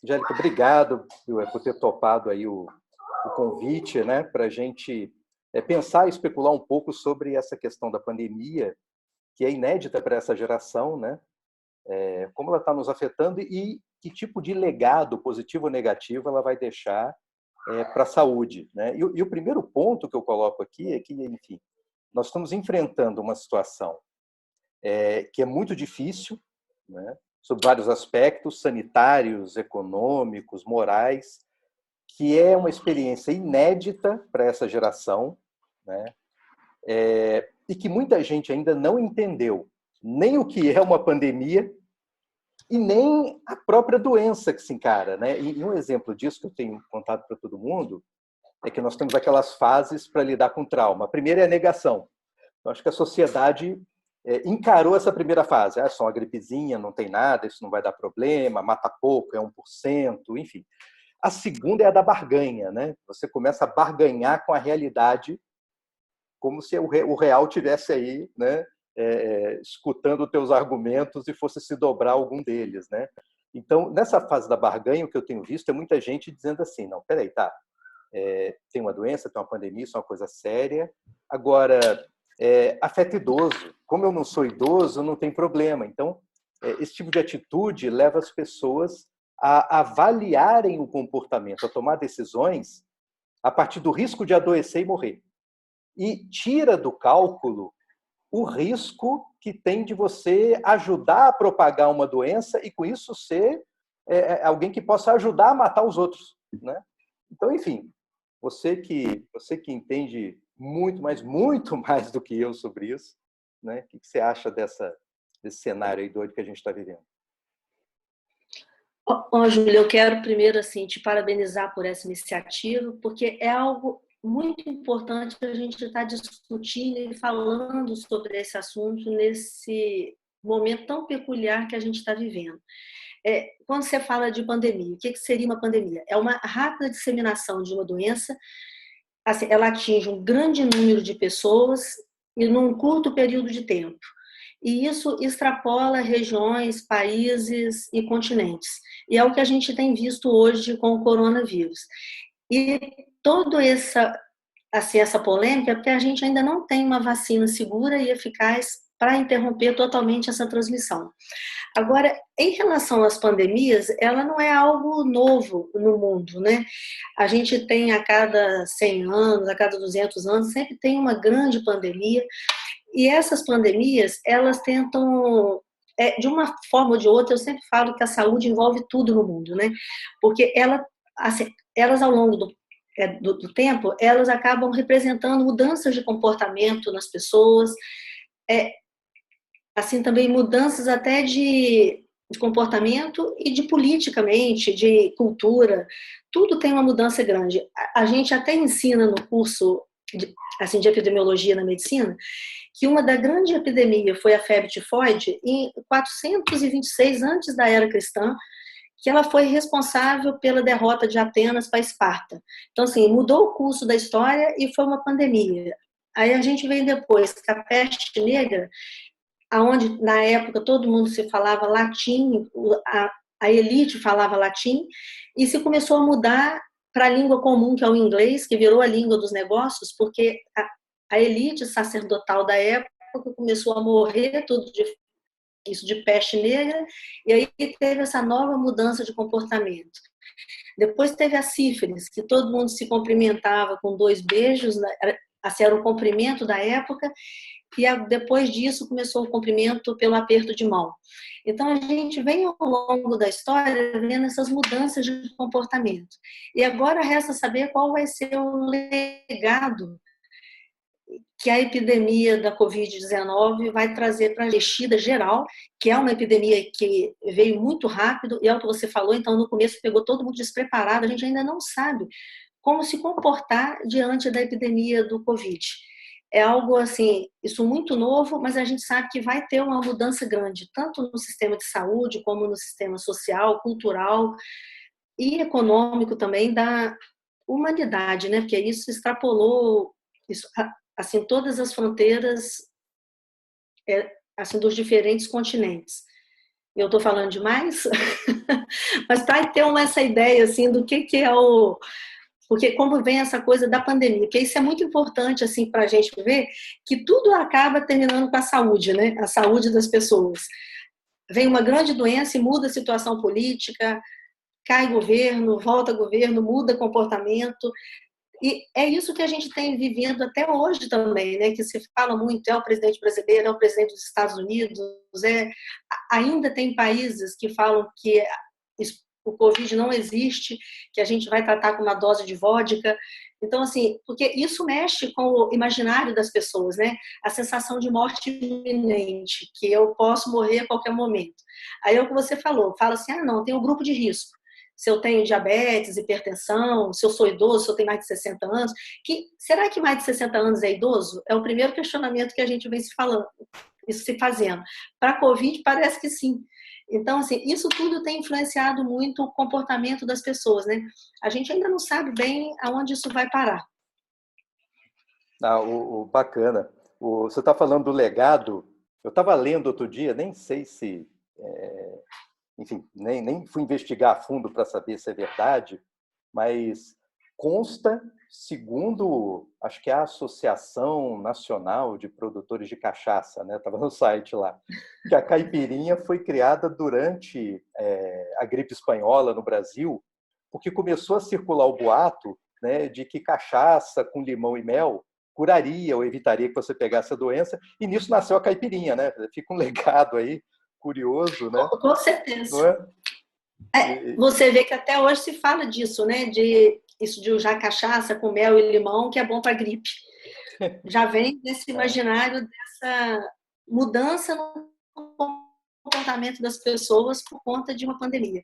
Angélica, obrigado por ter topado aí o convite, né, para a gente pensar e especular um pouco sobre essa questão da pandemia, que é inédita para essa geração, né? Como ela está nos afetando e que tipo de legado, positivo ou negativo, ela vai deixar para a saúde, né? E o primeiro ponto que eu coloco aqui é que, enfim, nós estamos enfrentando uma situação que é muito difícil, né? Sob vários aspectos, sanitários, econômicos, morais, que é uma experiência inédita para essa geração, né? E que muita gente ainda não entendeu nem o que é uma pandemia e nem a própria doença que se encara, né? E um exemplo disso que eu tenho contado para todo mundo é que nós temos aquelas fases para lidar com trauma. A primeira é a negação. Eu acho que a sociedade encarou essa primeira fase. Só uma gripezinha, não tem nada, isso não vai dar problema, mata pouco, é 1%, enfim. A segunda é a da barganha, né? Você começa a barganhar com a realidade como se o real tivesse aí, né? Escutando os teus argumentos e fosse se dobrar algum deles, né? Então, nessa fase da barganha, o que eu tenho visto é muita gente dizendo assim, não, peraí, tá, tem uma doença, tem uma pandemia, isso é uma coisa séria. Agora, afeta idoso. Como eu não sou idoso, não tem problema. Então, esse tipo de atitude leva as pessoas a avaliarem o comportamento, a tomar decisões a partir do risco de adoecer e morrer. E tira do cálculo o risco que tem de você ajudar a propagar uma doença e, com isso, ser alguém que possa ajudar a matar os outros, né? Então, enfim, você que entende muito, mas muito mais do que eu sobre isso, né? O que você acha desse cenário aí doido que a gente está vivendo? Júlia, eu quero primeiro assim te parabenizar por essa iniciativa, porque é algo muito importante para a gente estar discutindo e falando sobre esse assunto nesse momento tão peculiar que a gente está vivendo. Quando você fala de pandemia, o que seria uma pandemia? É uma rápida disseminação de uma doença, assim, ela atinge um grande número de pessoas e num curto período de tempo. E isso extrapola regiões, países e continentes. E é o que a gente tem visto hoje com o coronavírus. E toda essa polêmica é porque a gente ainda não tem uma vacina segura e eficaz para interromper totalmente essa transmissão. Agora, em relação às pandemias, ela não é algo novo no mundo, né? A gente tem a cada 100 anos, a cada 200 anos, sempre tem uma grande pandemia. E essas pandemias, elas tentam, de uma forma ou de outra, eu sempre falo que a saúde envolve tudo no mundo, né? Porque elas ao longo do tempo, elas acabam representando mudanças de comportamento nas pessoas, assim também mudanças até de comportamento e de politicamente, de cultura, tudo tem uma mudança grande. A gente até ensina no curso de epidemiologia na medicina, que uma da grande epidemia foi a febre tifoide em 426 antes da era cristã, que ela foi responsável pela derrota de Atenas para Esparta. Então, assim, mudou o curso da história e foi uma pandemia. Aí a gente vem depois com a peste negra, aonde na época todo mundo se falava latim, a elite falava latim, e se começou a mudar para a língua comum, que é o inglês, que virou a língua dos negócios, porque a elite sacerdotal da época começou a morrer tudo isso de peste negra, e aí teve essa nova mudança de comportamento. Depois teve a sífilis, que todo mundo se cumprimentava com 2 beijos, assim, era o cumprimento da época, e depois disso começou o cumprimento pelo aperto de mão. Então, a gente vem ao longo da história vendo essas mudanças de comportamento. E agora resta saber qual vai ser o legado que a epidemia da Covid-19 vai trazer para a mexida geral, que é uma epidemia que veio muito rápido, e é o que você falou, então no começo pegou todo mundo despreparado, a gente ainda não sabe como se comportar diante da epidemia do Covid. É algo assim, isso muito novo, mas a gente sabe que vai ter uma mudança grande, tanto no sistema de saúde, como no sistema social, cultural e econômico também da humanidade, né? Porque isso extrapolou isso, assim, todas as fronteiras assim, dos diferentes continentes. Eu estou falando demais? Mas para ter essa ideia assim, do que é o... Porque como vem essa coisa da pandemia, porque isso é muito importante assim, para a gente ver que tudo acaba terminando com a saúde, né? A saúde das pessoas. Vem uma grande doença e muda a situação política, cai governo, volta governo, muda comportamento. E é isso que a gente tem vivido até hoje também, né? Que se fala muito, é o presidente brasileiro, é o presidente dos Estados Unidos, ainda tem países que falam que o Covid não existe, que a gente vai tratar com uma dose de vodka. Então, assim, porque isso mexe com o imaginário das pessoas, né? A sensação de morte iminente, que eu posso morrer a qualquer momento. Aí é o que você falou, fala assim, não, tem um grupo de risco. Se eu tenho diabetes, hipertensão, se eu sou idoso, se eu tenho mais de 60 anos. Será que mais de 60 anos é idoso? É o primeiro questionamento que a gente vem se fazendo. Para a Covid, parece que sim. Então, assim, isso tudo tem influenciado muito o comportamento das pessoas, né? A gente ainda não sabe bem aonde isso vai parar. Bacana. Você está falando do legado. Eu estava lendo outro dia, nem sei se... enfim, nem fui investigar a fundo para saber se é verdade, mas consta, segundo, acho que é a Associação Nacional de Produtores de Cachaça, né? Estava no site lá, que a caipirinha foi criada durante a gripe espanhola no Brasil, porque começou a circular o boato, né, de que cachaça com limão e mel curaria ou evitaria que você pegasse a doença, e nisso nasceu a caipirinha, né? Fica um legado aí curioso, né? Com certeza. Não é? Você vê que até hoje se fala disso, né? De usar cachaça com mel e limão, que é bom para gripe. Já vem desse imaginário, dessa mudança no comportamento das pessoas por conta de uma pandemia,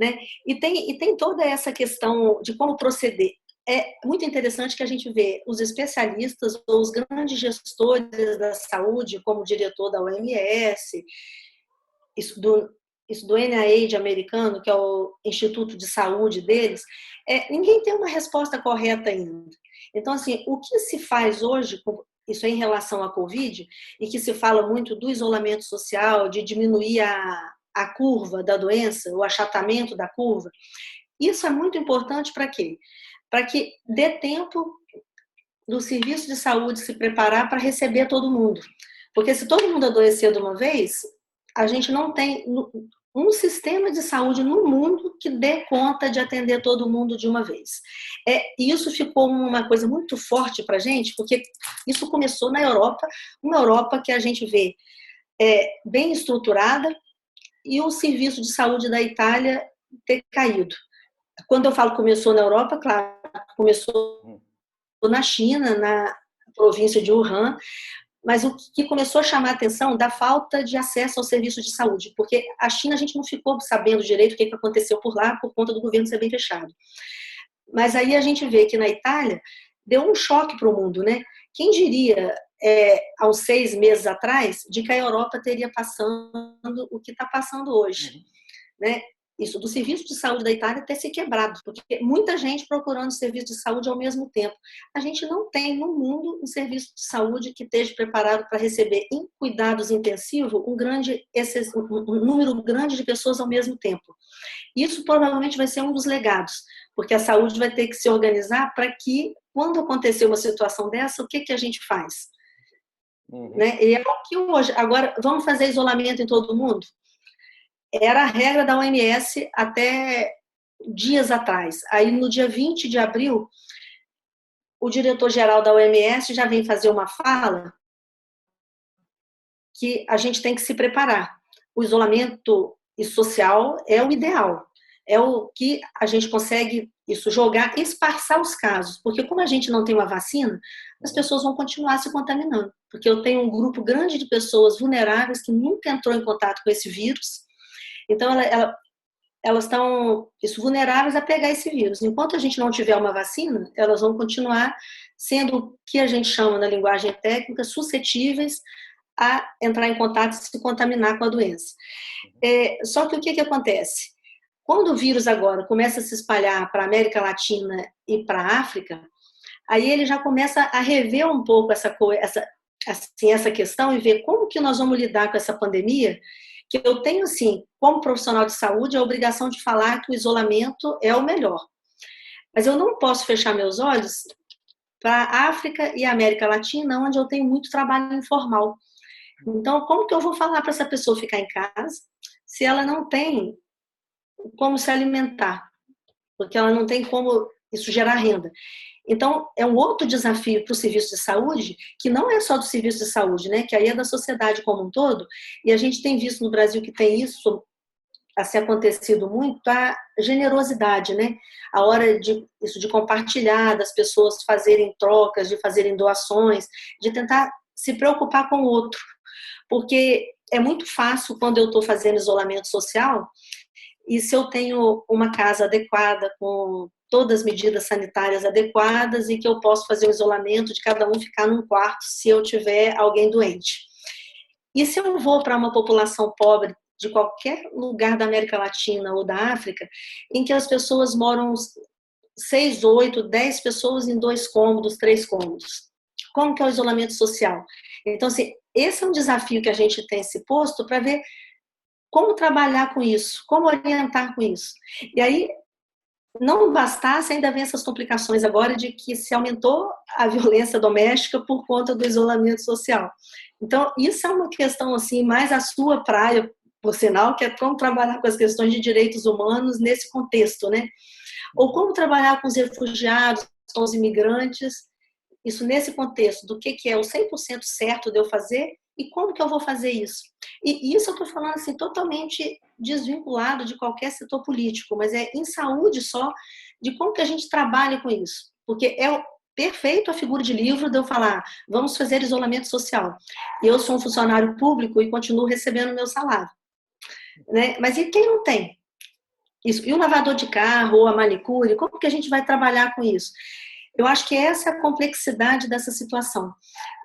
né? E tem toda essa questão de como proceder. É muito interessante que a gente vê os especialistas ou os grandes gestores da saúde, como o diretor da OMS, isso do NIH americano, que é o Instituto de Saúde deles, ninguém tem uma resposta correta ainda. Então, assim, o que se faz hoje, isso é em relação à Covid, e que se fala muito do isolamento social, de diminuir a curva da doença, o achatamento da curva, isso é muito importante para quê? Para que dê tempo do serviço de saúde se preparar para receber todo mundo. Porque se todo mundo adoecer de uma vez, a gente não tem um sistema de saúde no mundo que dê conta de atender todo mundo de uma vez. E isso ficou uma coisa muito forte para a gente, porque isso começou na Europa, uma Europa que a gente vê bem estruturada, e o serviço de saúde da Itália ter caído. Quando eu falo começou na Europa, claro, começou na China, na província de Wuhan, mas o que começou a chamar a atenção da falta de acesso ao serviço de saúde, porque a China a gente não ficou sabendo direito o que aconteceu por lá, por conta do governo ser bem fechado. Mas aí a gente vê que na Itália deu um choque para o mundo, né? Quem diria, há uns 6 meses atrás, de que a Europa teria passando o que está passando hoje, né? Isso do serviço de saúde da Itália ter se quebrado, porque muita gente procurando serviço de saúde ao mesmo tempo. A gente não tem no mundo um serviço de saúde que esteja preparado para receber em cuidados intensivos um número grande de pessoas ao mesmo tempo. Isso provavelmente vai ser um dos legados, porque a saúde vai ter que se organizar para que, quando acontecer uma situação dessa, o que a gente faz? Né? E é o que hoje. Agora, vamos fazer isolamento em todo mundo? Era a regra da OMS até dias atrás. Aí, no dia 20 de abril, o diretor-geral da OMS já vem fazer uma fala que a gente tem que se preparar. O isolamento social é o ideal, é o que a gente consegue jogar, esparçar os casos, porque como a gente não tem uma vacina, as pessoas vão continuar se contaminando, porque eu tenho um grupo grande de pessoas vulneráveis que nunca entrou em contato com esse vírus. Então, elas estão vulneráveis a pegar esse vírus. Enquanto a gente não tiver uma vacina, elas vão continuar sendo o que a gente chama, na linguagem técnica, suscetíveis a entrar em contato e se contaminar com a doença. Só que o que acontece? Quando o vírus agora começa a se espalhar para a América Latina e para a África, aí ele já começa a rever um pouco essa questão e ver como que nós vamos lidar com essa pandemia, que eu tenho, assim, como profissional de saúde, a obrigação de falar que o isolamento é o melhor. Mas eu não posso fechar meus olhos para a África e a América Latina, onde eu tenho muito trabalho informal. Então, como que eu vou falar para essa pessoa ficar em casa se ela não tem como se alimentar? Porque ela não tem como isso gerar renda. Então, é um outro desafio para o serviço de saúde, que não é só do serviço de saúde, né? Que aí é da sociedade como um todo, e a gente tem visto no Brasil que tem isso assim acontecido muito, a generosidade, né? A hora de isso de compartilhar, das pessoas fazerem trocas, de fazerem doações, de tentar se preocupar com o outro. Porque é muito fácil quando eu estou fazendo isolamento social, e se eu tenho uma casa adequada, com todas as medidas sanitárias adequadas, e que eu posso fazer o isolamento de cada um ficar num quarto se eu tiver alguém doente. E se eu vou para uma população pobre de qualquer lugar da América Latina ou da África, em que as pessoas moram 6, 8, 10 pessoas em 2 cômodos, 3 cômodos. Como que é o isolamento social? Então, assim, esse é um desafio que a gente tem se posto para ver como trabalhar com isso, como orientar com isso. E aí, não bastasse, ainda vem essas complicações agora de que se aumentou a violência doméstica por conta do isolamento social. Então, isso é uma questão, assim, mais a sua praia, por sinal, que é como trabalhar com as questões de direitos humanos nesse contexto, né? Ou como trabalhar com os refugiados, com os imigrantes, isso nesse contexto do que é o 100% certo de eu fazer e como que eu vou fazer isso. E isso eu estou falando assim, totalmente desvinculado de qualquer setor político, mas é em saúde só, de como que a gente trabalha com isso. Porque é perfeito a figura de livro de eu falar, vamos fazer isolamento social. Eu sou um funcionário público e continuo recebendo meu salário. Né? Mas e quem não tem? Isso. E o lavador de carro ou a manicure, como que a gente vai trabalhar com isso? Eu acho que essa é a complexidade dessa situação,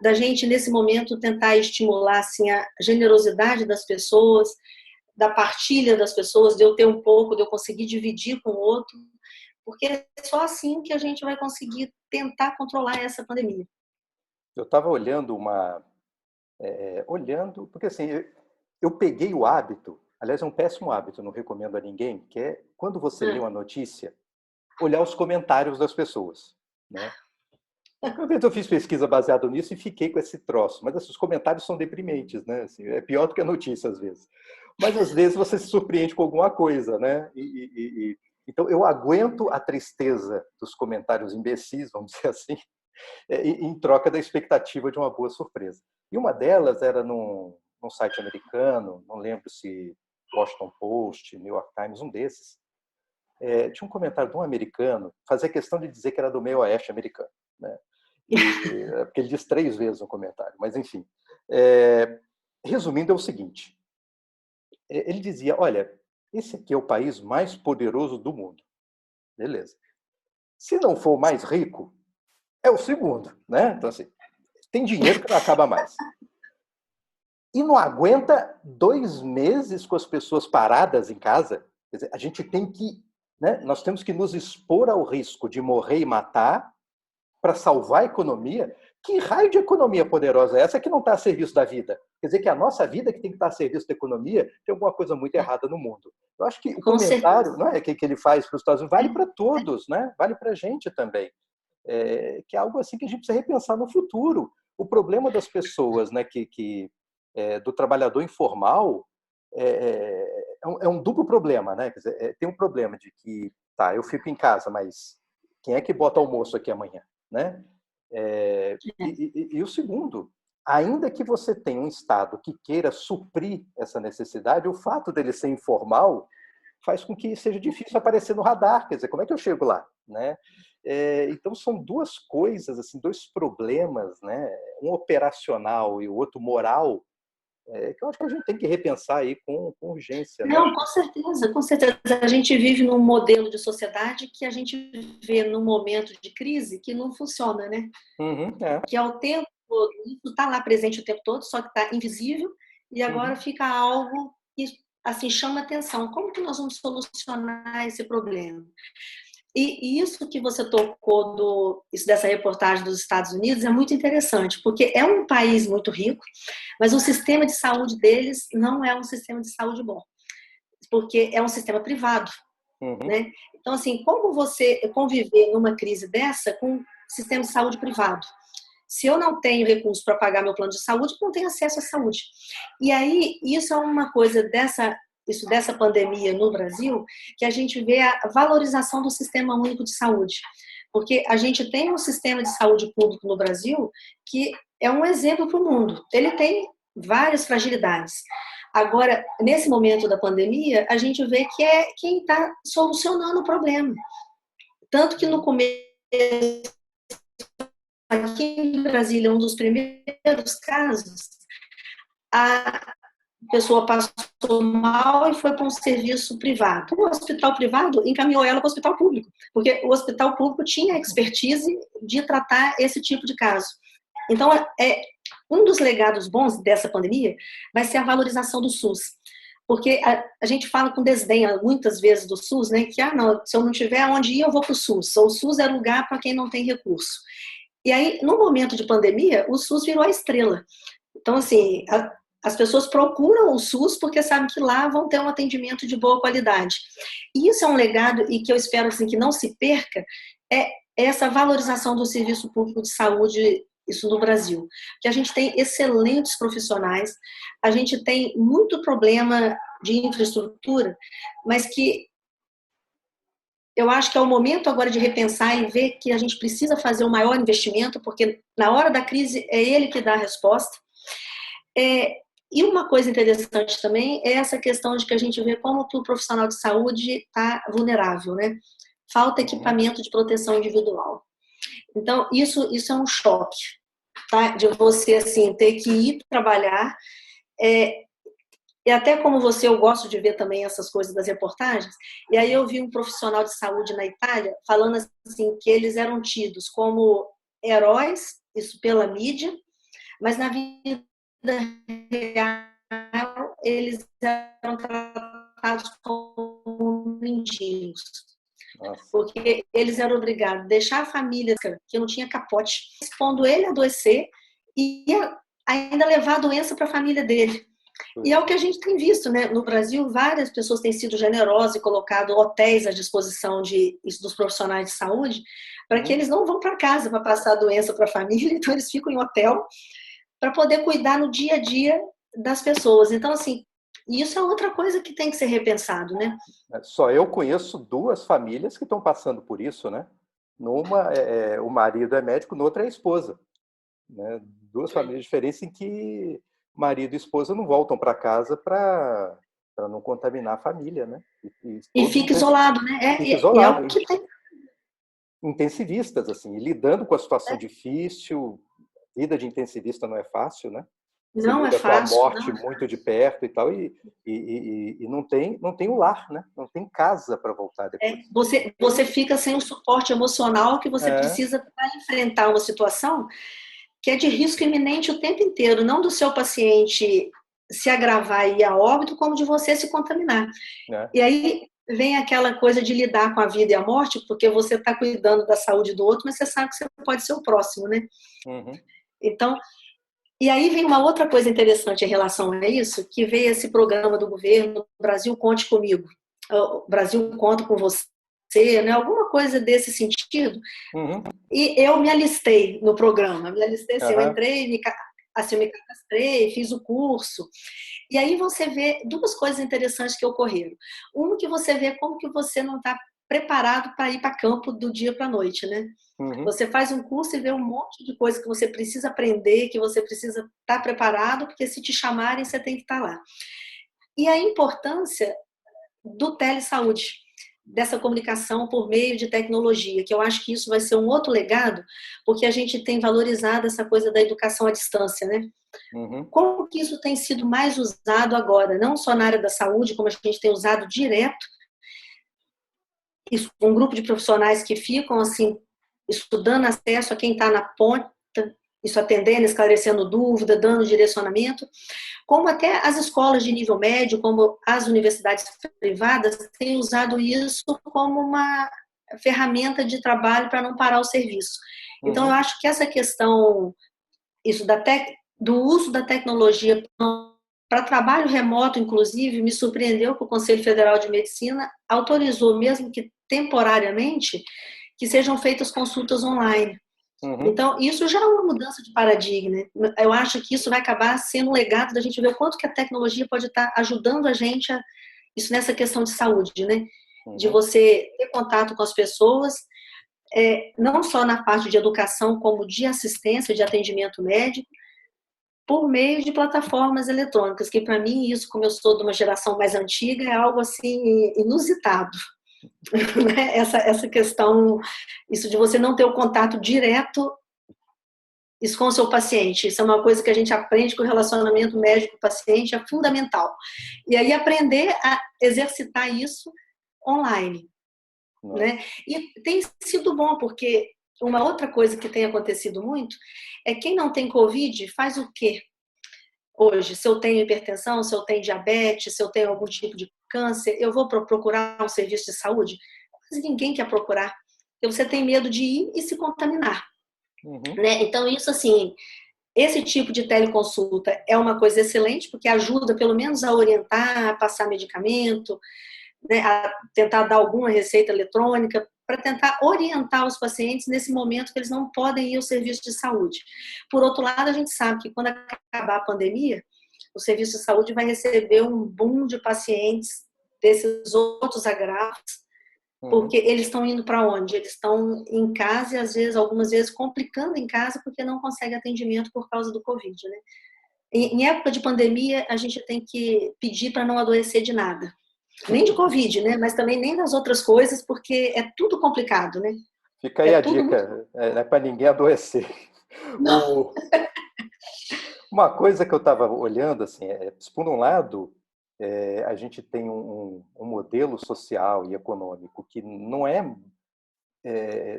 da gente, nesse momento, tentar estimular assim, a generosidade das pessoas, da partilha das pessoas, de eu ter um pouco, de eu conseguir dividir com o outro, porque é só assim que a gente vai conseguir tentar controlar essa pandemia. Eu estava olhando porque assim, eu peguei o hábito, aliás, é um péssimo hábito, não recomendo a ninguém, que é, quando você lê uma notícia, olhar os comentários das pessoas, né? Eu fiz pesquisa baseada nisso e fiquei com esse troço. Mas assim, os comentários são deprimentes, né? Assim, é pior do que a notícia, às vezes. Mas, às vezes, você se surpreende com alguma coisa, né? Então, eu aguento a tristeza dos comentários imbecis, vamos dizer assim, em troca da expectativa de uma boa surpresa. E uma delas era num site americano, não lembro se Washington Post, New York Times, um desses. Tinha um comentário de um americano, fazia questão de dizer que era do meio oeste americano, né? Porque ele diz 3 vezes no comentário, mas enfim. Resumindo, é o seguinte: ele dizia, olha, esse aqui é o país mais poderoso do mundo. Beleza. Se não for o mais rico, é o segundo, né? Então, assim, tem dinheiro que não acaba mais. E não aguenta 2 meses com as pessoas paradas em casa. Quer dizer, a gente tem que, né? Nós temos que nos expor ao risco de morrer e matar para salvar a economia. Que raio de economia poderosa é essa que não está a serviço da vida? Quer dizer que a nossa vida que tem que estar a serviço da economia, tem alguma coisa muito errada no mundo. Eu acho que o comentário, não é, que ele faz para os Estados Unidos vale para todos, né? Vale para a gente também. Que é algo assim que a gente precisa repensar no futuro. O problema das pessoas, né, do trabalhador informal, é um duplo problema, né? Quer dizer, tem um problema de que, tá, eu fico em casa, mas quem é que bota almoço aqui amanhã, né? E o segundo, ainda que você tenha um Estado que queira suprir essa necessidade, o fato dele ser informal faz com que seja difícil aparecer no radar. Quer dizer, como é que eu chego lá, né? Então, são 2 coisas, assim, 2 problemas, né? Um operacional e o outro moral, que eu acho que a gente tem que repensar aí com urgência, né? Não, com certeza, com certeza. A gente vive num modelo de sociedade que a gente vê num momento de crise que não funciona, né? Uhum, Que é o tempo todo, isso está lá presente o tempo todo, só que está invisível, e agora fica algo que assim chama atenção. Como que nós vamos solucionar esse problema? E isso que você tocou isso dessa reportagem dos Estados Unidos é muito interessante, porque é um país muito rico, mas o sistema de saúde deles não é um sistema de saúde bom, porque é um sistema privado, né? Então, assim, como você conviver numa crise dessa com um sistema de saúde privado? Se eu não tenho recurso para pagar meu plano de saúde, eu não tenho acesso à saúde. E aí, isso é uma coisa dessa pandemia no Brasil, que a gente vê a valorização do Sistema Único de Saúde. Porque a gente tem um sistema de saúde público no Brasil que é um exemplo para o mundo. Ele tem várias fragilidades. Agora, nesse momento da pandemia, a gente vê que é quem está solucionando o problema. Tanto que no começo, aqui em Brasília, um dos primeiros casos, a pessoa passou mal e foi para um serviço privado. O hospital privado encaminhou ela para o hospital público, porque o hospital público tinha expertise de tratar esse tipo de caso. Então, um dos legados bons dessa pandemia vai ser a valorização do SUS. Porque a gente fala com desdém muitas vezes do SUS, né? Que, não, se eu não tiver onde ir, eu vou para o SUS. O SUS é lugar para quem não tem recurso. E aí, no momento de pandemia, o SUS virou a estrela. Então, assim, as pessoas procuram o SUS porque sabem que lá vão ter um atendimento de boa qualidade. E isso é um legado e que eu espero assim, que não se perca, é essa valorização do serviço público de saúde, isso no Brasil. Que a gente tem excelentes profissionais, a gente tem muito problema de infraestrutura, mas que eu acho que é o momento agora de repensar e ver que a gente precisa fazer um maior investimento, porque na hora da crise é ele que dá a resposta. E uma coisa interessante também é essa questão de que a gente vê como que o profissional de saúde está vulnerável, né? Falta equipamento de proteção individual. Então, isso é um choque, tá? De você, assim, ter que ir trabalhar. E até como você, eu gosto de ver também essas coisas das reportagens, e aí eu vi um profissional de saúde na Itália falando assim que eles eram tidos como heróis, isso pela mídia, mas na vida real eles eram tratados como mendigos. Nossa. Porque eles eram obrigados a deixar a família que não tinha capote, expondo ele a adoecer e ainda levar a doença para a família dele. E é o que a gente tem visto, né? No Brasil, várias pessoas têm sido generosas e colocado hotéis à disposição dos profissionais de saúde para que eles não vão para casa para passar a doença para a família, então eles ficam em hotel para poder cuidar no dia a dia das pessoas. Então, assim, isso é outra coisa que tem que ser repensado, né? Só eu conheço 2 famílias que estão passando por isso, né? Numa, o marido é médico, noutra é a esposa. Né? 2 famílias diferentes em que marido e esposa não voltam para casa para não contaminar a família, né? E fica isolado, né? Fica isolado. É o que tem. Intensivistas, assim, lidando com a situação difícil. Vida de intensivista não é fácil, né? Não é fácil. Com a morte muito de perto e tal, e não tem o lar, né? Não tem casa para voltar depois. Você fica sem o suporte emocional que você precisa para enfrentar uma situação que é de risco iminente o tempo inteiro, não do seu paciente se agravar e ir a óbito, como de você se contaminar. E aí vem aquela coisa de lidar com a vida e a morte, porque você está cuidando da saúde do outro, mas você sabe que você pode ser o próximo, né? Então, e aí vem uma outra coisa interessante em relação a isso, que veio esse programa do governo, Brasil Conte Comigo, o Brasil Conta com Você, né? Alguma coisa desse sentido. E eu me alistei no programa, eu entrei, me cadastrei, fiz o curso. E aí você vê 2 coisas interessantes que ocorreram. Uma que você vê como que você não está preparado para ir para campo do dia para a noite, né? Você faz um curso e vê um monte de coisa que você precisa aprender, que você precisa estar preparado, porque se te chamarem, você tem que estar lá. E a importância do telesaúde, dessa comunicação por meio de tecnologia, que eu acho que isso vai ser um outro legado, porque a gente tem valorizado essa coisa da educação à distância, né? Como que isso tem sido mais usado agora, não só na área da saúde, como a gente tem usado direto, isso, um grupo de profissionais que ficam, assim, estudando acesso a quem está na ponta, isso atendendo, esclarecendo dúvida, dando direcionamento, como até as escolas de nível médio, como as universidades privadas, têm usado isso como ferramenta de trabalho para não parar o serviço. Então, eu Uhum. acho que essa questão, isso do uso da tecnologia para trabalho remoto, inclusive, me surpreendeu que o Conselho Federal de Medicina autorizou, mesmo que temporariamente, que sejam feitas consultas online. Uhum. Então, isso já é uma mudança de paradigma. Eu acho que isso vai acabar sendo um legado da gente ver o quanto que a tecnologia pode estar ajudando a gente, isso nessa questão de saúde, né? De Uhum. você ter contato com as pessoas, não só na parte de educação, como de assistência, de atendimento médico, por meio de plataformas eletrônicas, que para mim isso, como eu sou de uma geração mais antiga, é algo assim inusitado. Né? Essa questão, isso de você não ter o contato direto isso com o seu paciente. Isso é uma coisa que a gente aprende que o relacionamento médico-paciente é fundamental. E aí aprender a exercitar isso online, Nossa. né? E tem sido bom, porque uma outra coisa que tem acontecido muito é quem não tem Covid faz o quê hoje? Se eu tenho hipertensão, se eu tenho diabetes, se eu tenho algum tipo de câncer, eu vou procurar um serviço de saúde? Quase ninguém quer procurar. Porque você tem medo de ir e se contaminar. Uhum. Né? Então, isso assim, esse tipo de teleconsulta é uma coisa excelente, porque ajuda pelo menos a orientar, a passar medicamento, né, a tentar dar alguma receita eletrônica, para tentar orientar os pacientes nesse momento que eles não podem ir ao serviço de saúde. Por outro lado, a gente sabe que quando acabar a pandemia, o serviço de saúde vai receber um boom de pacientes desses outros agravos, Uhum. porque eles estão indo para onde? Eles estão em casa e, às vezes, algumas vezes, complicando em casa porque não conseguem atendimento por causa do Covid, né? Em época de pandemia, a gente tem que pedir para não adoecer de nada. Nem de Covid, né? Mas também nem das outras coisas, porque é tudo complicado, né? Fica aí É a tudo muito... dica, não é para ninguém adoecer. Não. O, uma coisa que eu estava olhando, assim, por um lado, a gente tem um modelo social e econômico que não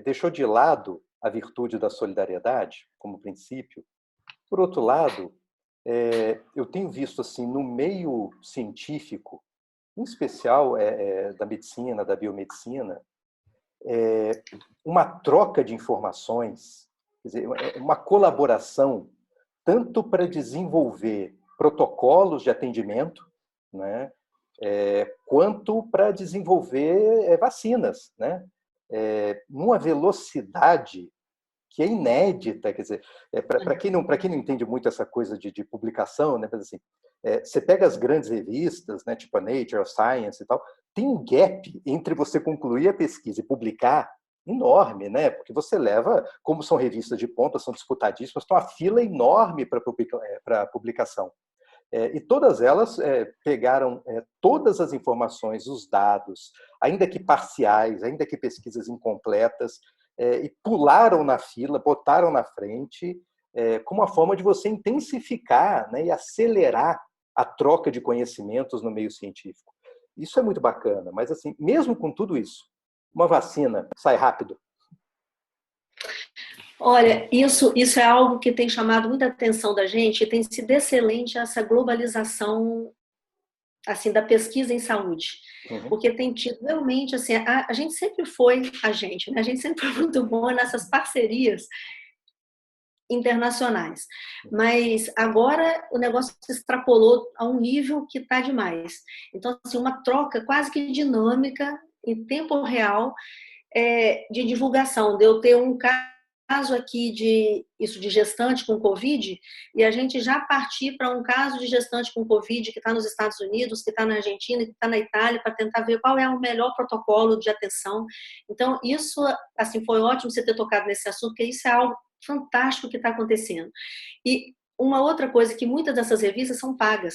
deixou de lado a virtude da solidariedade como princípio. Por outro lado, eu tenho visto assim no meio científico, em especial da medicina, da biomedicina, uma troca de informações, quer dizer, uma colaboração tanto para desenvolver protocolos de atendimento, né, quanto para desenvolver vacinas, né, numa velocidade que é inédita, quer dizer, para quem não entende muito essa coisa de publicação, né, mas assim, você pega as grandes revistas, né, tipo a Nature, a Science e tal, tem um gap entre você concluir a pesquisa e publicar enorme, né? Porque você leva, como são revistas de ponta, são disputadíssimas, tem uma fila enorme para publicação. E todas elas pegaram todas as informações, os dados, ainda que parciais, ainda que pesquisas incompletas, e pularam na fila, botaram na frente, como uma forma de você intensificar, né, e acelerar a troca de conhecimentos no meio científico. Isso é muito bacana, mas assim, mesmo com tudo isso, uma vacina sai rápido. Olha, isso é algo que tem chamado muita atenção da gente e tem sido excelente essa globalização assim da pesquisa em saúde, Uhum. porque tem tido realmente assim a gente sempre foi a gente, né? A gente sempre foi muito bom nessas parcerias internacionais, mas agora o negócio se extrapolou a um nível que está demais. Então assim uma troca quase que dinâmica em tempo real de divulgação, de eu ter um caso aqui de gestante com Covid, e a gente já partir para um caso de gestante com Covid que está nos Estados Unidos, que está na Argentina, que está na Itália, para tentar ver qual é o melhor protocolo de atenção. Então, isso, assim, foi ótimo você ter tocado nesse assunto, porque isso é algo fantástico que está acontecendo. E uma outra coisa que muitas dessas revistas são pagas.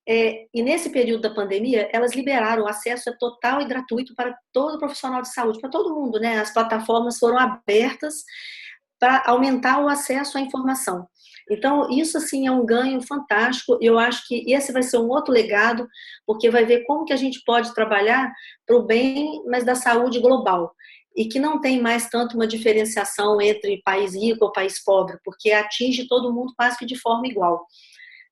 E nesse período da pandemia, elas liberaram o acesso total e gratuito para todo profissional de saúde, para todo mundo, né? As plataformas foram abertas para aumentar o acesso à informação. Então, isso, assim, é um ganho fantástico. Eu acho que esse vai ser um outro legado, porque vai ver como que a gente pode trabalhar para o bem, mas da saúde global. E que não tem mais tanto uma diferenciação entre país rico ou país pobre, porque atinge todo mundo quase que de forma igual.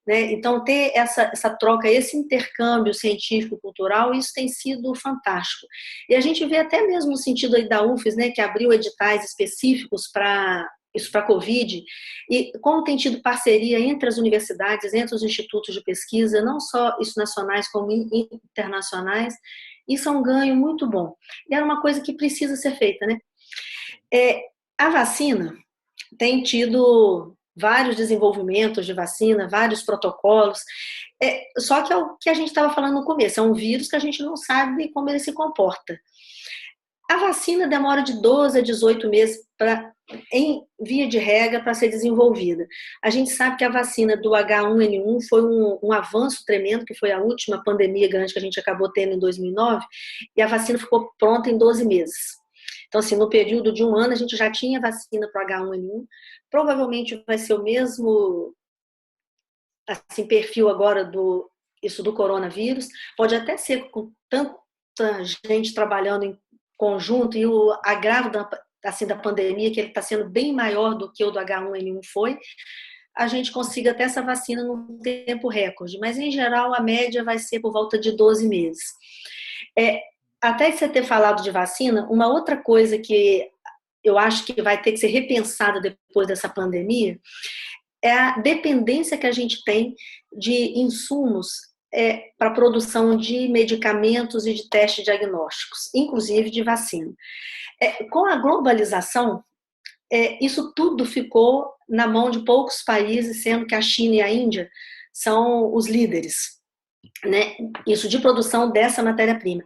né? Então, ter essa troca, esse intercâmbio científico-cultural, isso tem sido fantástico. E a gente vê até mesmo no sentido aí da UFES, né, que abriu editais específicos para isso para a Covid, e como tem tido parceria entre as universidades, entre os institutos de pesquisa, não só isso nacionais como internacionais, isso é um ganho muito bom. E era uma coisa que precisa ser feita, né? A vacina tem tido vários desenvolvimentos de vacina, vários protocolos, só que é o que a gente estava falando no começo, é um vírus que a gente não sabe como ele se comporta. A vacina demora de 12 a 18 meses em via de regra para ser desenvolvida. A gente sabe que a vacina do H1N1 foi um avanço tremendo, que foi a última pandemia grande que a gente acabou tendo em 2009, e a vacina ficou pronta em 12 meses. Então, assim, no período de um ano, a gente já tinha vacina para o H1N1. Provavelmente vai ser o mesmo assim, perfil agora do coronavírus. Pode até ser com tanta gente trabalhando em conjunto e o agravo da pandemia, que ele está sendo bem maior do que o do H1N1 foi, a gente consiga ter essa vacina num tempo recorde. Mas, em geral, a média vai ser por volta de 12 meses. Até você ter falado de vacina, uma outra coisa que eu acho que vai ter que ser repensada depois dessa pandemia é a dependência que a gente tem de insumos para a produção de medicamentos e de testes diagnósticos, inclusive de vacina. Com a globalização, isso tudo ficou na mão de poucos países, sendo que a China e a Índia são os líderes, né? Isso de produção dessa matéria-prima.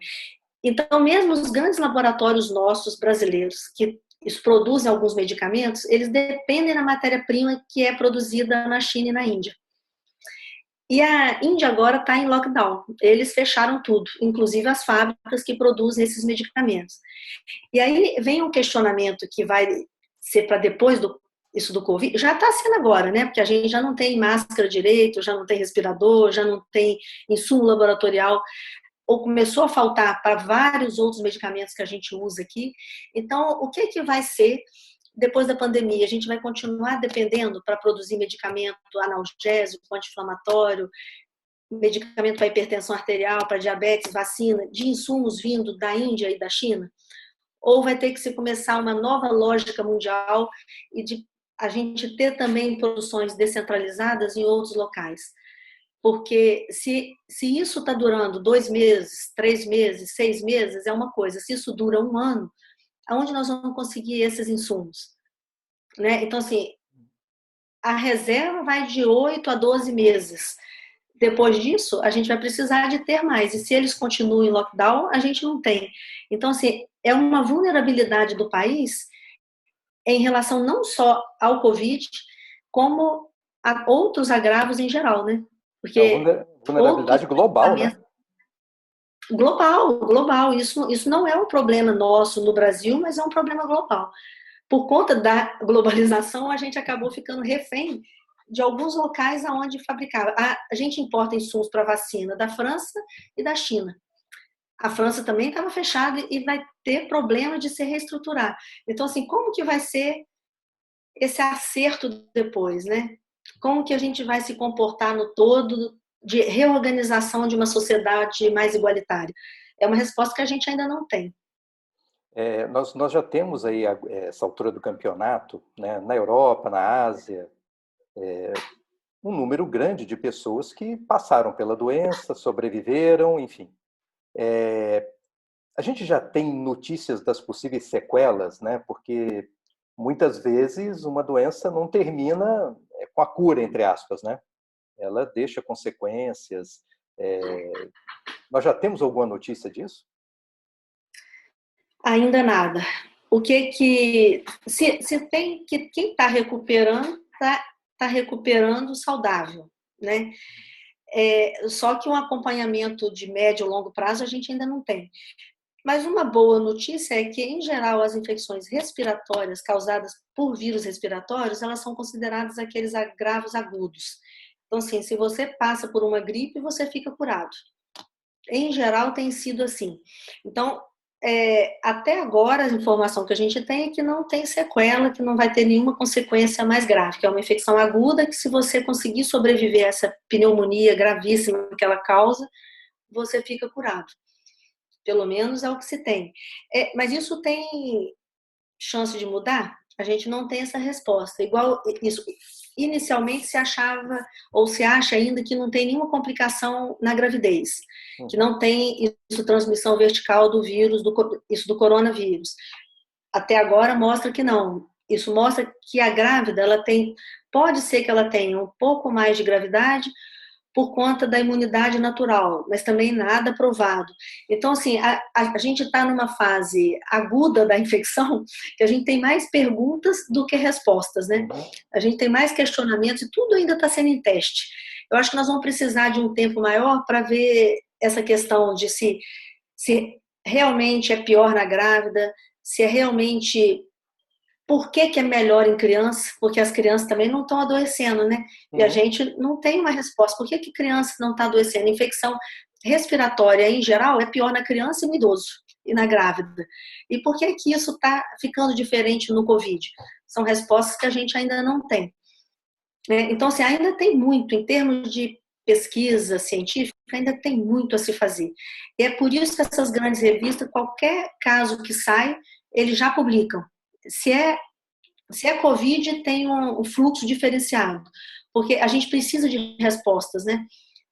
Então, mesmo os grandes laboratórios nossos brasileiros, que produzem alguns medicamentos, eles dependem da matéria-prima que é produzida na China e na Índia. E a Índia agora está em lockdown. Eles fecharam tudo, inclusive as fábricas que produzem esses medicamentos. E aí vem um questionamento que vai ser para depois do Covid. Já está sendo agora, né? Porque a gente já não tem máscara direito, já não tem respirador, já não tem insumo laboratorial, ou começou a faltar para vários outros medicamentos que a gente usa aqui. Então, o que vai ser depois da pandemia? A gente vai continuar dependendo para produzir medicamento analgésico, anti-inflamatório, medicamento para hipertensão arterial, para diabetes, vacina, de insumos vindo da Índia e da China? Ou vai ter que se começar uma nova lógica mundial e de a gente ter também produções descentralizadas em outros locais? Porque se isso está durando 2 meses, 3 meses, 6 meses, é uma coisa. Se isso dura um ano, aonde nós vamos conseguir esses insumos? Né? Então, assim, a reserva vai de 8 a 12 meses. Depois disso, a gente vai precisar de ter mais. E se eles continuam em lockdown, a gente não tem. Então, assim, é uma vulnerabilidade do país em relação não só ao Covid, como a outros agravos em geral, né? Porque vulnerabilidade global, né? Global. Isso não é um problema nosso no Brasil, mas é um problema global. Por conta da globalização, a gente acabou ficando refém de alguns locais aonde fabricava. A gente importa insumos para vacina da França e da China. A França também estava fechada e vai ter problema de se reestruturar. Então, assim, como que vai ser esse acerto depois, né? Como que a gente vai se comportar no todo de reorganização de uma sociedade mais igualitária? É uma resposta que a gente ainda não tem. Nós já temos aí essa altura do campeonato, né, na Europa, na Ásia, um número grande de pessoas que passaram pela doença, sobreviveram, enfim. A gente já tem notícias das possíveis sequelas, né, porque muitas vezes uma doença não termina com a cura, entre aspas, né? Ela deixa consequências. Nós já temos alguma notícia disso? Ainda nada. O que se tem que quem está recuperando tá recuperando saudável, né? Só que um acompanhamento de médio e longo prazo a gente ainda não tem. Mas uma boa notícia é que, em geral, as infecções respiratórias causadas por vírus respiratórios, elas são consideradas aqueles agravos agudos. Então, assim, se você passa por uma gripe, você fica curado. Em geral, tem sido assim. Então, até agora, a informação que a gente tem é que não tem sequela, que não vai ter nenhuma consequência mais grave, que é uma infecção aguda, que se você conseguir sobreviver a essa pneumonia gravíssima que ela causa, você fica curado. Pelo menos é o que se tem. Mas isso tem chance de mudar? A gente não tem essa resposta. Igual isso, inicialmente se achava, ou se acha ainda, que não tem nenhuma complicação na gravidez, que não tem isso, transmissão vertical do vírus, isso do coronavírus. Até agora mostra que não. Isso mostra que a grávida, pode ser que ela tenha um pouco mais de gravidade por conta da imunidade natural, mas também nada provado. Então, assim, a gente está numa fase aguda da infecção, que a gente tem mais perguntas do que respostas, né? A gente tem mais questionamentos e tudo ainda está sendo em teste. Eu acho que nós vamos precisar de um tempo maior para ver essa questão de se realmente é pior na grávida, se é realmente... Por que é melhor em criança? Porque as crianças também não estão adoecendo, né? E a gente não tem uma resposta. Por que criança não está adoecendo? Infecção respiratória, em geral, é pior na criança e no idoso, e na grávida. E por que isso está ficando diferente no Covid? São respostas que a gente ainda não tem. Então, assim, ainda tem muito, em termos de pesquisa científica, ainda tem muito a se fazer. E é por isso que essas grandes revistas, qualquer caso que sai, eles já publicam. Se é Covid, tem um fluxo diferenciado, porque a gente precisa de respostas, né?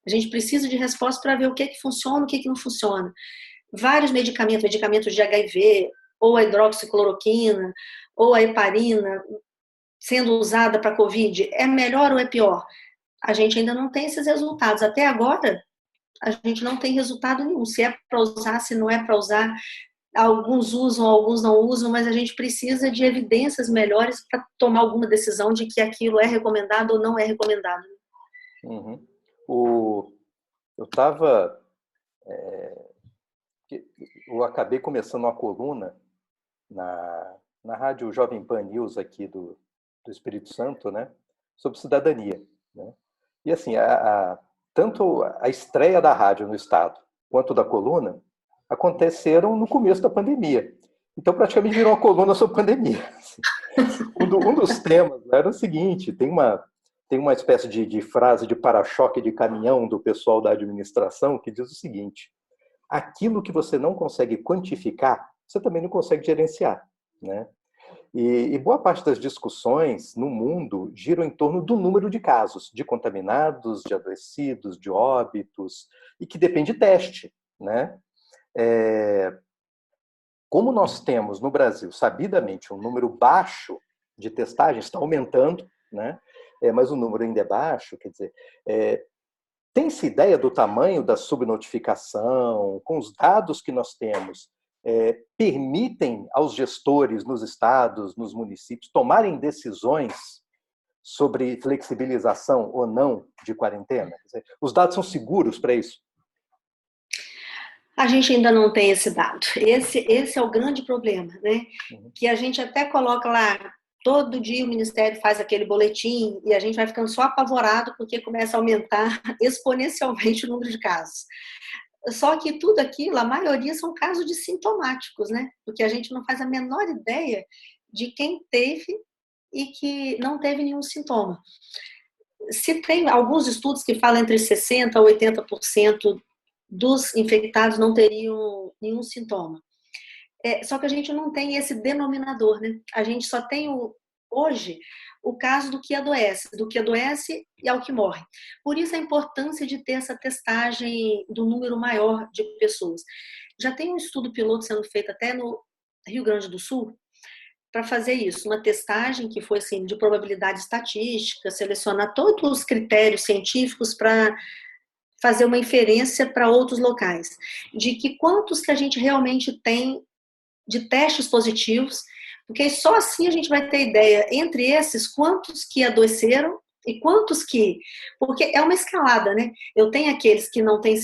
A gente precisa de respostas para ver o que funciona, o que não funciona. Vários medicamentos de HIV, ou a hidroxicloroquina, ou a heparina, sendo usada para Covid, é melhor ou é pior? A gente ainda não tem esses resultados. Até agora, a gente não tem resultado nenhum. Se é para usar, se não é para usar. Alguns usam, alguns não usam, mas a gente precisa de evidências melhores para tomar alguma decisão de que aquilo é recomendado ou não é recomendado. Eu acabei começando uma coluna na rádio Jovem Pan News aqui do Espírito Santo, né, sobre cidadania, né? E assim, tanto a estreia da rádio no estado quanto da coluna aconteceram no começo da pandemia. Então, praticamente virou uma coluna sobre pandemia. Um dos temas era o seguinte, tem uma espécie de frase de para-choque de caminhão do pessoal da administração que diz o seguinte: aquilo que você não consegue quantificar, você também não consegue gerenciar, né? E boa parte das discussões no mundo giram em torno do número de casos, de contaminados, de adoecidos, de óbitos, e que depende de teste, né? Como nós temos no Brasil, sabidamente, um número baixo de testagens, está aumentando, né? Mas o número ainda é baixo, quer dizer, tem-se ideia do tamanho da subnotificação, com os dados que nós temos, permitem aos gestores nos estados, nos municípios, tomarem decisões sobre flexibilização ou não de quarentena? Quer dizer, os dados são seguros para isso? A gente ainda não tem esse dado. Esse é o grande problema, né? Que a gente até coloca lá, todo dia o Ministério faz aquele boletim e a gente vai ficando só apavorado porque começa a aumentar exponencialmente o número de casos. Só que tudo aquilo, a maioria são casos de sintomáticos, né? Porque a gente não faz a menor ideia de quem teve e que não teve nenhum sintoma. Se tem alguns estudos que falam entre 60% a 80% dos infectados não teriam nenhum sintoma. Só que a gente não tem esse denominador, né? A gente só tem hoje o caso do que adoece e ao que morre. Por isso a importância de ter essa testagem do número maior de pessoas. Já tem um estudo piloto sendo feito até no Rio Grande do Sul para fazer isso, uma testagem que foi assim, de probabilidade estatística, selecionar todos os critérios científicos para fazer uma inferência para outros locais, de que quantos que a gente realmente tem de testes positivos, porque só assim a gente vai ter ideia, entre esses, quantos que adoeceram e quantos que... Porque é uma escalada, né? Eu tenho aqueles que não têm,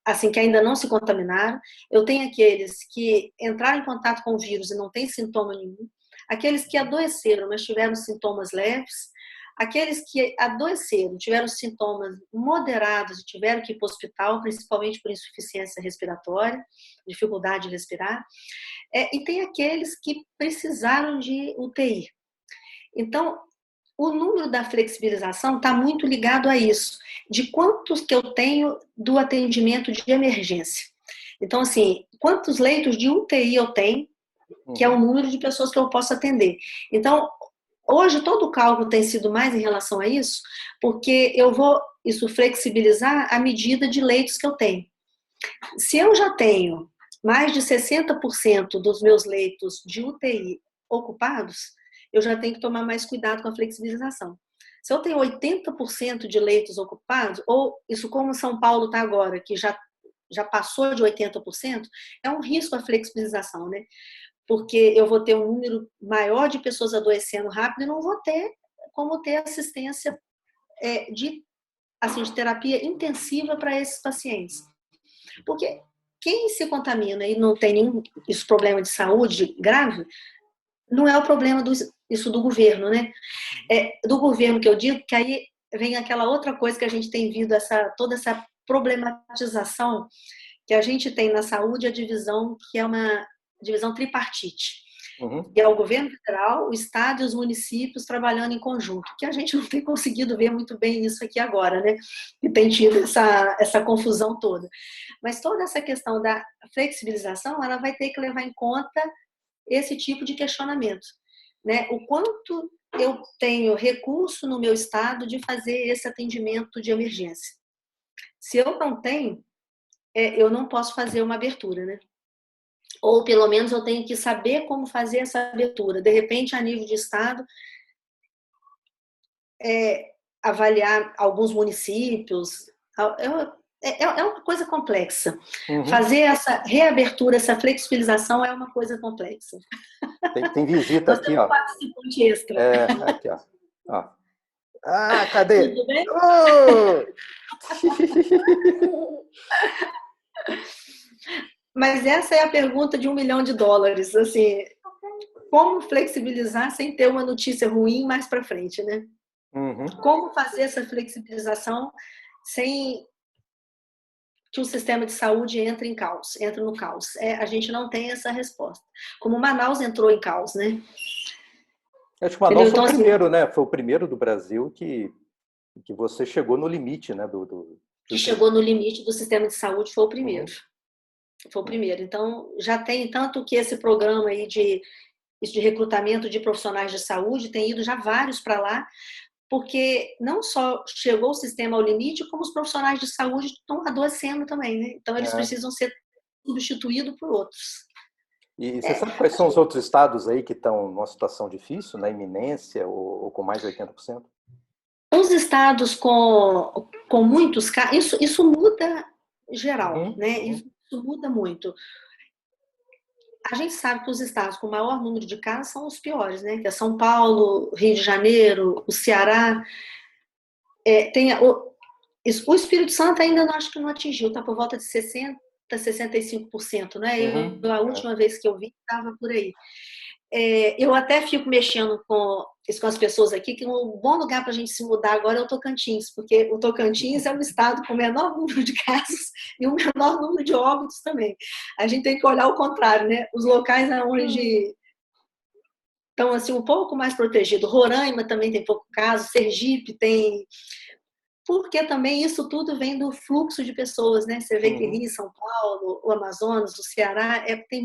assim, que ainda não se contaminaram, eu tenho aqueles que entraram em contato com o vírus e não têm sintoma nenhum, aqueles que adoeceram, mas tiveram sintomas leves, Aqueles que adoeceram, tiveram sintomas moderados e tiveram que ir para o hospital, principalmente por insuficiência respiratória, dificuldade de respirar, e tem aqueles que precisaram de UTI. Então, o número da flexibilização está muito ligado a isso, de quantos que eu tenho do atendimento de emergência. Então, assim, quantos leitos de UTI eu tenho, que é o número de pessoas que eu posso atender. Então, hoje todo o cálculo tem sido mais em relação a isso, porque eu vou isso flexibilizar à medida de leitos que eu tenho. Se eu já tenho mais de 60% dos meus leitos de UTI ocupados, eu já tenho que tomar mais cuidado com a flexibilização. Se eu tenho 80% de leitos ocupados, ou isso como São Paulo está agora, que já passou de 80%, é um risco a flexibilização, né? Porque eu vou ter um número maior de pessoas adoecendo rápido e não vou ter como ter assistência de terapia intensiva para esses pacientes. Porque quem se contamina e não tem nenhum problema de saúde grave, não é o problema isso do governo, né? Do governo que eu digo, que aí vem aquela outra coisa que a gente tem visto, toda essa problematização que a gente tem na saúde, a divisão que é uma divisão tripartite. Que é o governo federal, o estado e os municípios trabalhando em conjunto, que a gente não tem conseguido ver muito bem isso aqui agora, né? E tem tido essa confusão toda. Mas toda essa questão da flexibilização, ela vai ter que levar em conta esse tipo de questionamento, né? O quanto eu tenho recurso no meu estado de fazer esse atendimento de emergência. Se eu não tenho, eu não posso fazer uma abertura, né? Ou pelo menos eu tenho que saber como fazer essa abertura. De repente, a nível de estado, avaliar alguns municípios. É uma coisa complexa. Fazer essa reabertura, essa flexibilização é uma coisa complexa. Tem visita aqui, ó. Participante extra. Aqui, ó. Ah, cadê? Tudo bem? Mas essa é a pergunta de $1 milhão. Assim, como flexibilizar sem ter uma notícia ruim mais para frente, né? Como fazer essa flexibilização sem que o sistema de saúde entre no caos? A gente não tem essa resposta. Como Manaus entrou em caos, né? Acho que Manaus foi o primeiro, né? Foi o primeiro do Brasil que você chegou no limite, né? Que chegou no limite do sistema de saúde, foi o primeiro. Foi o primeiro. Então, já tem tanto que esse programa aí de recrutamento de profissionais de saúde tem ido já vários para lá, porque não só chegou o sistema ao limite, como os profissionais de saúde estão adoecendo também, né? Então, eles precisam ser substituídos por outros. E você sabe quais são os outros estados aí que estão numa situação difícil, na iminência ou com mais de 80%? Os estados com muitos casos, isso muda geral, né? Isso muda muito. A gente sabe que os estados com maior número de casos são os piores, né? Que é São Paulo, Rio de Janeiro, o Ceará. O Espírito Santo ainda acho que não atingiu, está por volta de 60%, 65%, né? A última vez que eu vi estava por aí. Eu até fico mexendo com as pessoas aqui, que um bom lugar para a gente se mudar agora é o Tocantins, porque o Tocantins é o estado com o menor número de casos e o menor número de óbitos também. A gente tem que olhar o contrário, né? Os locais onde estão assim, um pouco mais protegidos. Roraima também tem pouco caso, Sergipe tem... Porque também isso tudo vem do fluxo de pessoas, né? Você vê que Rio, São Paulo, o Amazonas, o Ceará, teve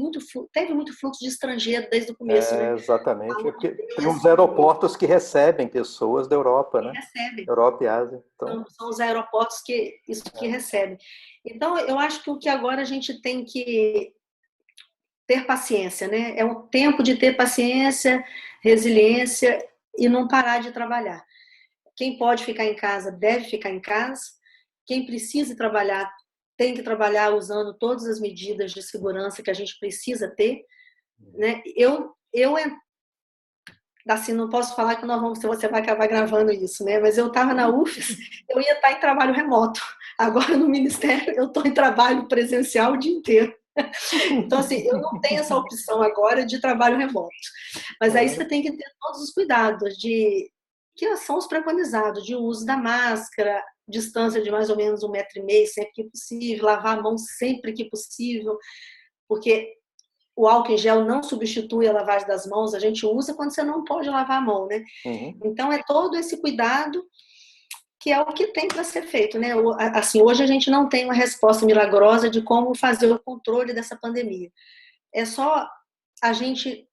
muito fluxo de estrangeiro desde o começo, né? Exatamente. Porque tem uns aeroportos que recebem pessoas da Europa, né? Recebem. Europa e Ásia. Então... São os aeroportos que recebem. Então, eu acho que o que agora a gente tem que ter paciência, né? É um tempo de ter paciência, resiliência e não parar de trabalhar. Quem pode ficar em casa deve ficar em casa. Quem precisa trabalhar tem que trabalhar usando todas as medidas de segurança que a gente precisa ter, né? Eu assim, não posso falar que você vai acabar gravando isso, né? Mas eu estava na UFES, eu ia estar em trabalho remoto. Agora no Ministério eu estou em trabalho presencial o dia inteiro. Então, assim, eu não tenho essa opção agora de trabalho remoto. Mas aí você tem que ter todos os cuidados de que são os preconizados, de uso da máscara, distância de mais ou menos 1,5 m sempre que possível, lavar a mão sempre que possível, porque o álcool em gel não substitui a lavagem das mãos, a gente usa quando você não pode lavar a mão, né? Uhum. Então, é todo esse cuidado que é o que tem para ser feito, né? Assim, hoje a gente não tem uma resposta milagrosa de como fazer o controle dessa pandemia. É só a gente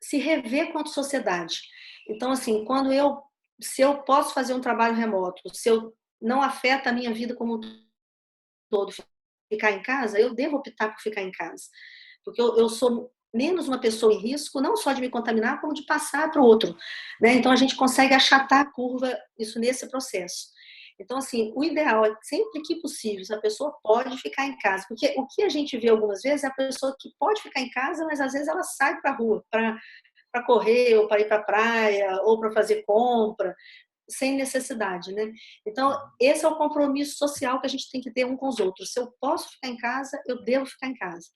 se rever quanto sociedade. Então, assim, se eu posso fazer um trabalho remoto, se eu não afeta a minha vida como um todo, ficar em casa, eu devo optar por ficar em casa. Porque eu sou menos uma pessoa em risco, não só de me contaminar, como de passar para o outro, né? Então, a gente consegue achatar a curva, isso nesse processo. Então, assim, o ideal é sempre que possível, se a pessoa pode ficar em casa. Porque o que a gente vê algumas vezes é a pessoa que pode ficar em casa, mas às vezes ela sai para a rua, para correr, ou para ir para a praia, ou para fazer compra, sem necessidade, né? Então, esse é o compromisso social que a gente tem que ter um com os outros. Se eu posso ficar em casa, eu devo ficar em casa.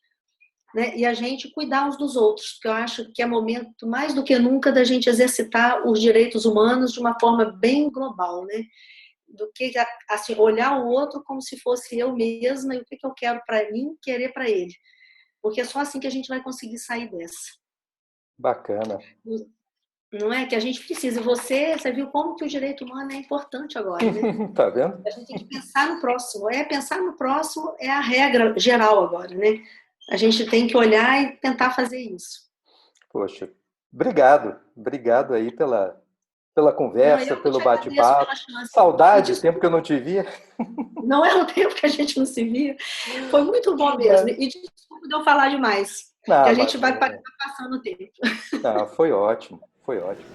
Né? E a gente cuidar uns dos outros, porque eu acho que é momento, mais do que nunca, da gente exercitar os direitos humanos de uma forma bem global, né? Do que, assim, olhar o outro como se fosse eu mesma e o que eu quero para mim, querer para ele. Porque é só assim que a gente vai conseguir sair dessa. Bacana. Não é que a gente precisa. Você viu como que o direito humano é importante agora, né? Tá vendo? A gente tem que pensar no próximo. Pensar no próximo é a regra geral agora, né? A gente tem que olhar e tentar fazer isso. Poxa, obrigado aí pela Não, conversa, eu que pelo te agradeço pela bate-papo. chance. Saudade, tempo que eu não te via. Não é um tempo que a gente não se via. Foi muito bom mesmo. E desculpa de eu falar demais, que Não, a gente vai imagina. passando o tempo. Não, foi ótimo, foi ótimo.